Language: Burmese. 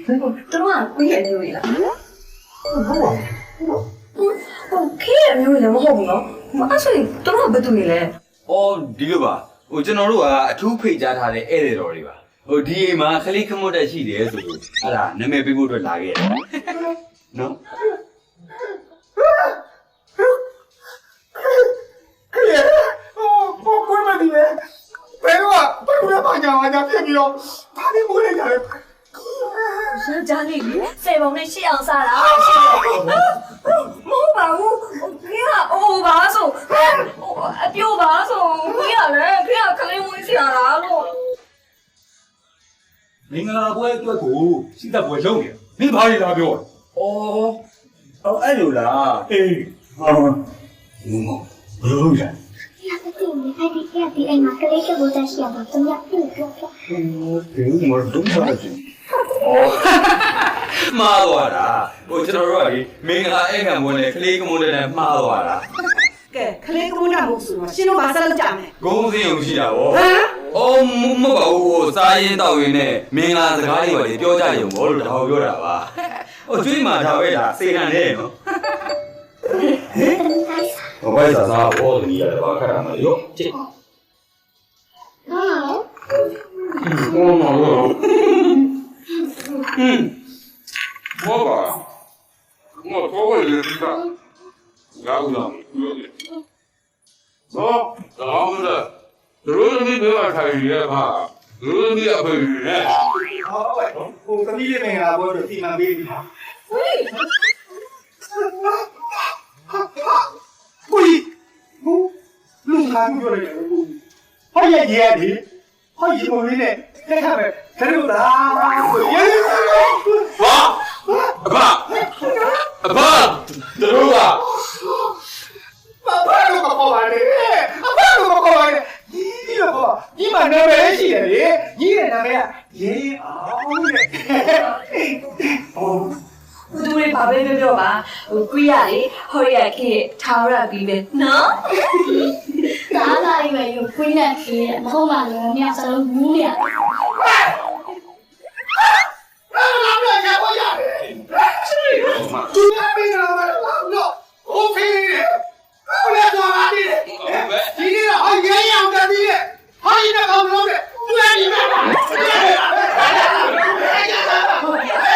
တို့ကကိုရဲ့မျိုးကြီးလားဟုတ်ခေရဲ့မျိုးလည်းမဟုတ်ဘူးနော်အဲ့ဆိုတို့ကဘယ်သူနေလဲ အော်ဒီလိုပါဟိုကျွန်တော်တို့ကအထူးဖိတ်ကြားထားတဲ့ဧည့်သည်တော်တွေပါဟိုဒီအိမ်မှာခလေးခမွတ်တက်ရှိတယ်ဆိုလို့အဲ့ဒါနာမည်ပေးဖို့အတွက်လာခဲ့တယ်နော် ကိုမဒီလေဘယ်တော့ဘယ်လိုမှညာဖြစ်ပြီးတော့ဒါလေးမိုးလိုက်ကြတယ် ရကြလေးစေပုံနဲ့ရှေ့အောင်စားတာရှေ့မဟုတ်ပါဘူးခေကအိုပါဆိုအပြိုပါဆိုခေကလည်းခေကခလေးမွေးစရာလားလို့ မင်္ဂလာပွဲအတွက်ကိုစီးတပ်ပွဲလုပ်နေမင်းဘာလဲလာပြောအော်အဲ့လိုလားအေးဟာဘလို့လဲ Ya te tiene, hay que quedarte en la calle que vos has llamado, tú me has dicho. မဒုံးစားတယ် မှားသွားတာဟိုကျွန်တော်တို့ကလေမင်္ဂလာဧည့်ခံပွဲနဲ့ခလေးခမွတ်တက်နဲ့မှားသွားတာ ကဲခလေးကမုန်းတာမဟုတ်ဆိုတော့ရှင်တို့ဘာဆက်လုပ်ကြမလဲ ဂုံးစင်းုံရှိတာဗောအော်မဟုတ်ပါဘူးဟိုစားရင်တောက်ရင်နဲ့မင်္ဂလာစကားတွေပါလေပြောကြရုံဗောလို့ဒါကိုပြောတာပါဟိုကျွေးမှာဒါပဲဒါစေခံနေနော် ဘာပဲစားစားပေါ်နေရတယ်ဘာခက်တာမလို့ချစ် No, ဘောမလို့ဘောပါမောတော့ရည်တာရောက်လာဘောတော့မလားတို့သမီးပြောထိုင်ရပါတို့သမီးအဖေနဲ့ဟောဝဲဟိုသမီးလေးမင်္ဂလာပွဲတို့စီမံပေးပြီဟာကိုကြီးလူခံပြောရတယ်ကိုဟောရဲ့ရဲ့ဒီဟောရေမလေးနဲ့တက်ခါပဲဒါတို့လားကိုရေဟာအဖတို့ကဘာလို့မခေါ်ပါလဲဘာလို့မခေါ်ပါလဲဒီလိုပေါ့ဒီမှာနာမည်ရှိတယ်လေညီရဲ့နာမည်ကရေအောင်တဲ့ဟော သူတို့တွေဘာပဲပြောပါဟိုကိုရလေဟောရခေထားရပြီးပဲနော် ဒါလာရီပဲယူခွေးနဲ့ပြေးမဟုတ်ပါဘူးမြောက်စလုံးဘူးရ သူမမင်္ဂလာပါ